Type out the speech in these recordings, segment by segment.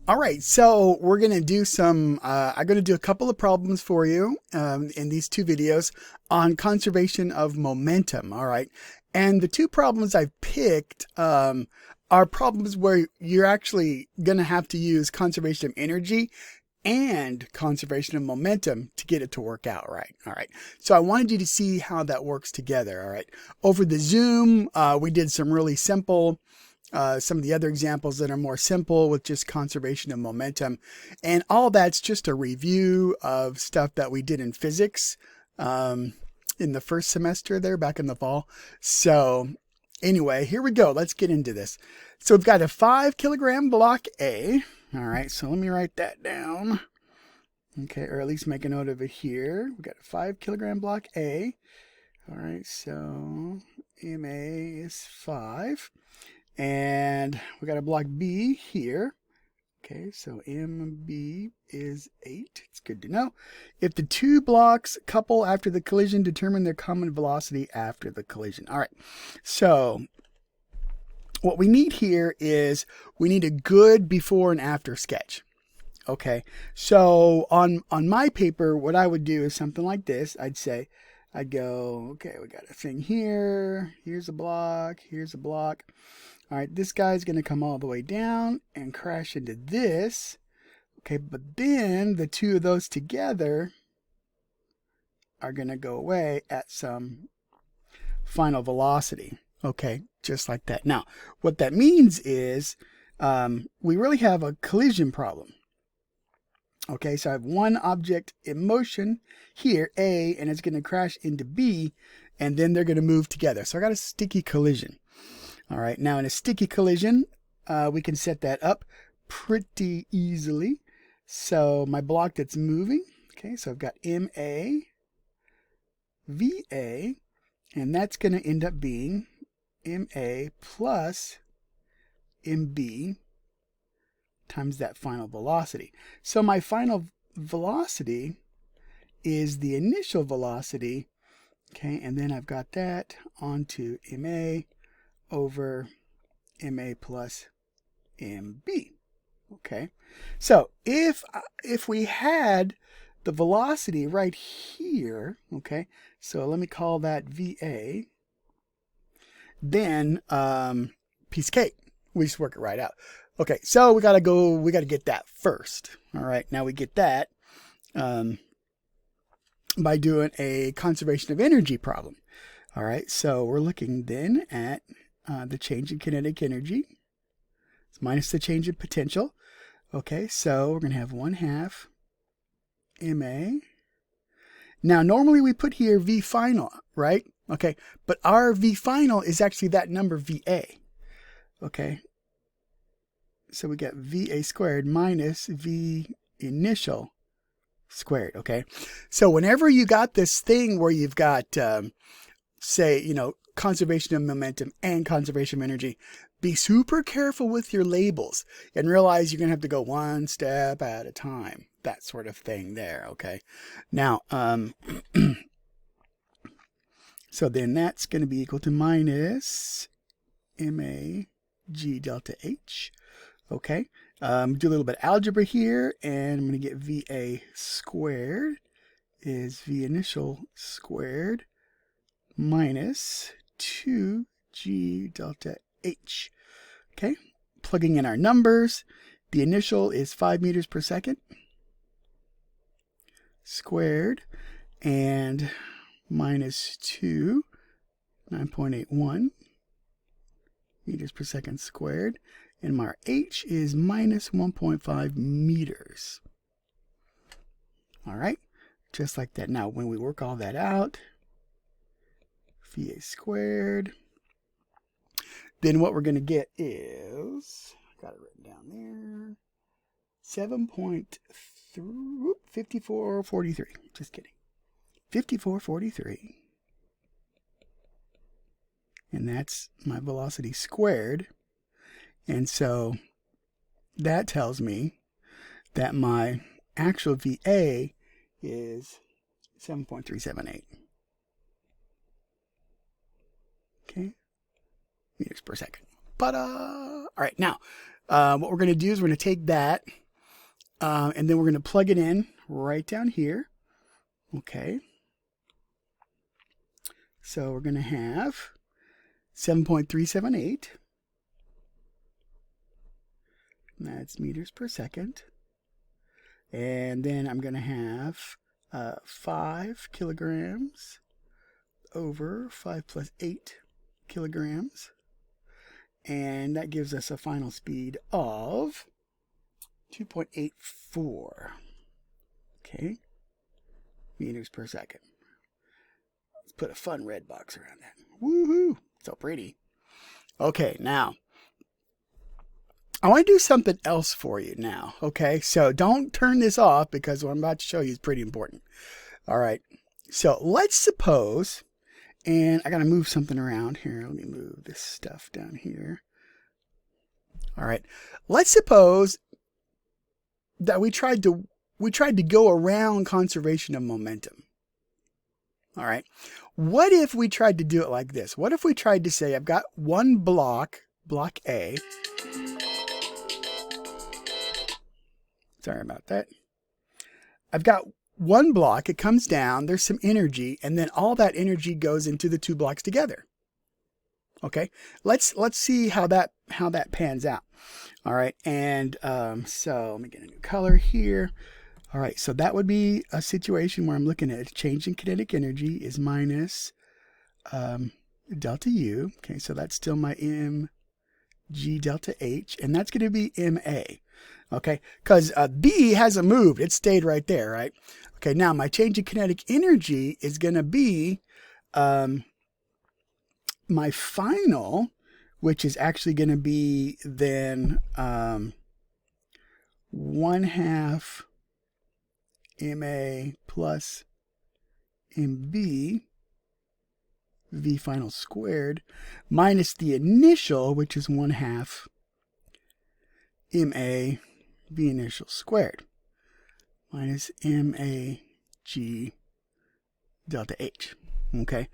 All right, so we're going to do I'm going to do a couple of problems for you in these two videos on conservation of momentum. All right. And the two problems I've picked are problems where you're actually going to have to use conservation of energy and conservation of momentum to get it to work out right. All right. So I wanted you to see how that works together. All right. Over the Zoom, we did some really simple some of the other examples that are more simple with just conservation of momentum. And all that's just a review of stuff that we did in physics in the first semester there back in the fall. So anyway, here we go. Let's get into this. So we've got a 5 kilogram block A. All right, so let me write that down. Okay, or at least make a note of it here. We've got a 5 kilogram block A. All right, so MA is 5. And we got a block B here. Okay, so MB is 8. It's good to know. If the two blocks couple after the collision, determine their common velocity after the collision. All right, so what we need here is we need a good before and after sketch. Okay, so on my paper, what I would do is something like this. I'd go, okay, we got a thing here. Here's a block. Here's a block. All right, this guy's going to come all the way down and crash into this. Okay, but then the two of those together are going to go away at some final velocity. Okay, just like that. Now, what that means is we really have a collision problem. Okay, so I have one object in motion here, A, and it's going to crash into B, and then they're going to move together. So I got a sticky collision. All right, now in a sticky collision, we can set that up pretty easily. So my block that's moving, okay, so I've got MA, VA, and that's going to end up being MA plus MB times that final velocity. So my final velocity is the initial velocity, okay, and then I've got that onto MA over MA plus MB. Okay, so if we had the velocity right here, okay, so let me call that VA, then piece of cake. We just work it right out. Okay, so we got to get that first. All right, now we get that by doing a conservation of energy problem. All right, so we're looking then at the change in kinetic energy minus the change in potential. Okay, so we're going to have 1/2 MA. Now, normally we put here V final, right? Okay, but our V final is actually that number VA. Okay, so we got VA squared minus V initial squared. Okay, so whenever you got this thing where you've got, say, conservation of momentum and conservation of energy, be super careful with your labels and realize you're going to have to go one step at a time. That sort of thing there, okay? Now, so then that's going to be equal to minus MAG delta H, okay? Do a little bit of algebra here, and I'm going to get VA squared is V initial squared minus 2G delta H. Okay, plugging in our numbers. The initial is 5 meters per second squared, and minus 2, 9.81 meters per second squared, and my H is minus 1.5 meters. All right, just like that. Now, when we work all that out, VA squared, then what we're going to get is, got it written down there, 5443. Just kidding. 5443. And that's my velocity squared. And so that tells me that my actual VA is 7.378. Okay, meters per second. All right, now what we're going to do is we're going to take that and then we're going to plug it in right down here. Okay. So we're going to have 7.378. That's meters per second. And then I'm going to have 5 kilograms over 5 plus 8 kilograms. And that gives us a final speed of 2.84. Okay. Meters per second. Let's put a fun red box around that. Woohoo! So pretty. Okay, now I want to do something else for you now. Okay, so don't turn this off because what I'm about to show you is pretty important. All right, so let's suppose, and I got to move something around here. Let me move this stuff down here. All right, let's suppose that we tried to go around conservation of momentum. All right, what if we tried to do it like this? What if we tried to say, I've got one block A. Sorry about that. I've got one block, it comes down, there's some energy, and then all that energy goes into the two blocks together. Okay, let's see how that pans out. All right, and so let me get a new color here. All right, so that would be a situation where I'm looking at change in kinetic energy is minus delta U. Okay, so that's still my mg delta H, and that's going to be ma. Okay, because B hasn't moved. It stayed right there, right? Okay, now my change in kinetic energy is going to be my final, which is actually going to be then 1/2 ma plus mb v final squared minus the initial, which is 1/2 ma v initial squared minus mag delta H. Okay.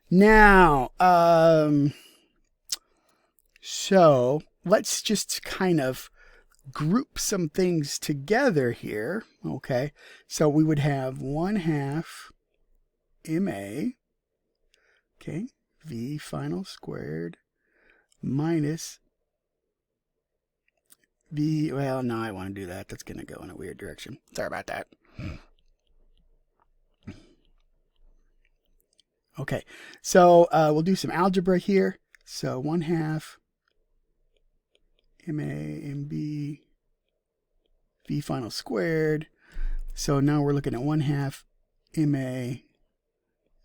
Now, so let's just kind of group some things together here. Okay. So we would have 1/2 ma, okay, v final squared minus v, well, no, I want to do that. That's going to go in a weird direction. Sorry about that. Okay, so we'll do some algebra here. So 1/2 ma mb v final squared. So now we're looking at 1/2 ma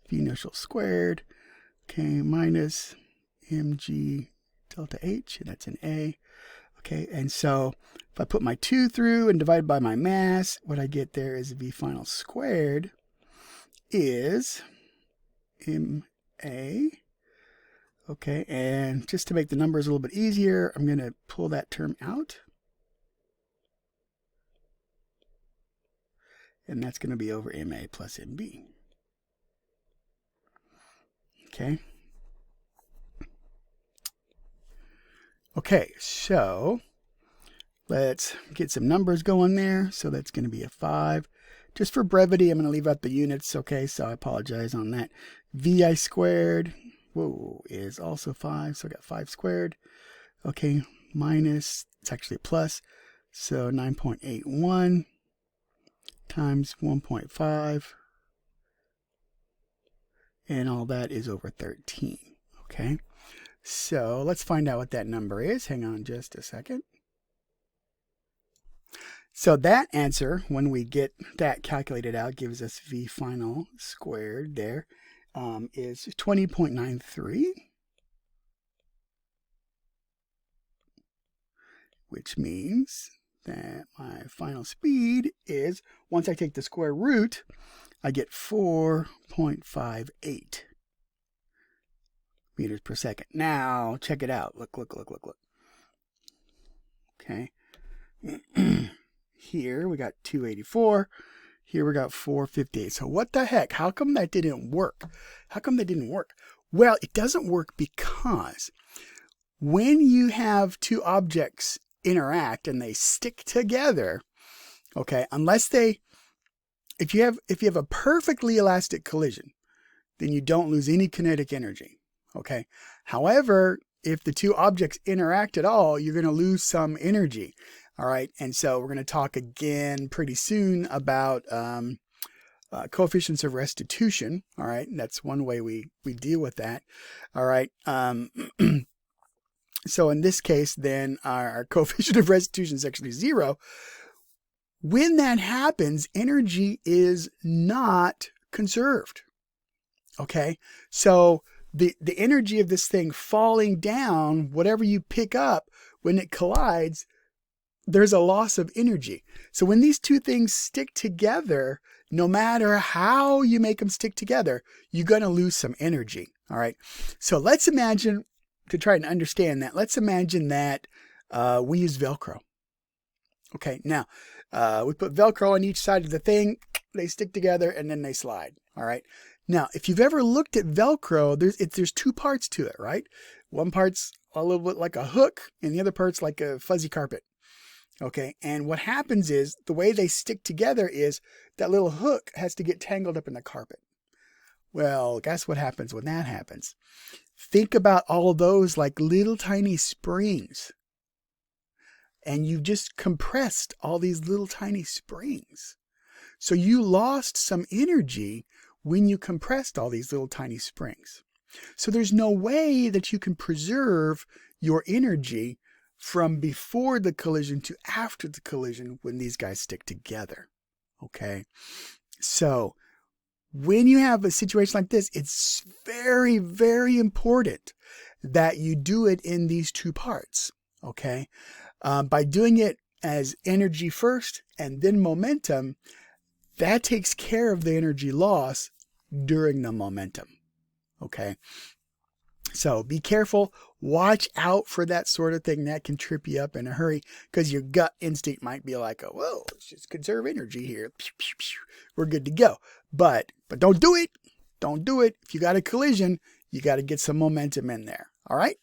v initial squared. Okay, minus mg delta H, and that's an A. Okay, and so if I put my 2 through and divide by my mass, what I get there is v final squared is ma. Okay, and just to make the numbers a little bit easier, I'm going to pull that term out. And that's going to be over ma plus mb. Okay. Okay, so let's get some numbers going there. So that's going to be a 5. Just for brevity, I'm going to leave out the units. Okay, so I apologize on that. Vi squared, whoa, is also 5. So I got 5 squared. Okay, minus, it's actually a plus. So 9.81 times 1.5. And all that is over 13. Okay. So let's find out what that number is. Hang on just a second. So that answer, when we get that calculated out, gives us v final squared there, is 20.93, which means that my final speed is, once I take the square root, I get 4.58 meters per second. Now, check it out. Look. Okay. Here we got 284. Here we got 458. So what the heck? How come that didn't work? How come that didn't work? Well, it doesn't work because when you have two objects interact and they stick together, okay, if you have a perfectly elastic collision, then you don't lose any kinetic energy, okay? However, if the two objects interact at all, you're going to lose some energy, all right? And so we're going to talk again pretty soon about coefficients of restitution, all right? And that's one way we deal with that, all right? So in this case, then our coefficient of restitution is actually 0. When that happens, energy is not conserved. Okay, so the energy of this thing falling down, whatever you pick up when it collides, there's a loss of energy. So when these two things stick together, no matter how you make them stick together, you're going to lose some energy. All right, so let's imagine, to try and understand that, let's imagine that we use Velcro. Okay, now we put Velcro on each side of the thing, they stick together, and then they slide. All right. Now, if you've ever looked at Velcro, there's two parts to it, right? One part's a little bit like a hook, and the other part's like a fuzzy carpet. Okay, and what happens is the way they stick together is that little hook has to get tangled up in the carpet. Well, guess what happens when that happens? Think about all of those like little tiny springs. And you've just compressed all these little tiny springs. So you lost some energy when you compressed all these little tiny springs. So there's no way that you can preserve your energy from before the collision to after the collision when these guys stick together. Okay? So when you have a situation like this, it's very, very important that you do it in these two parts. Okay? By doing it as energy first and then momentum, that takes care of the energy loss during the momentum. Okay, so be careful. Watch out for that sort of thing that can trip you up in a hurry, because your gut instinct might be like, oh, well, let's just conserve energy here. Pew, pew, pew. We're good to go. But don't do it. Don't do it. If you got a collision, you got to get some momentum in there. All right,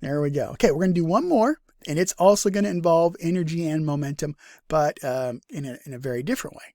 there we go. Okay, we're going to do one more. And it's also going to involve energy and momentum, but in a very different way.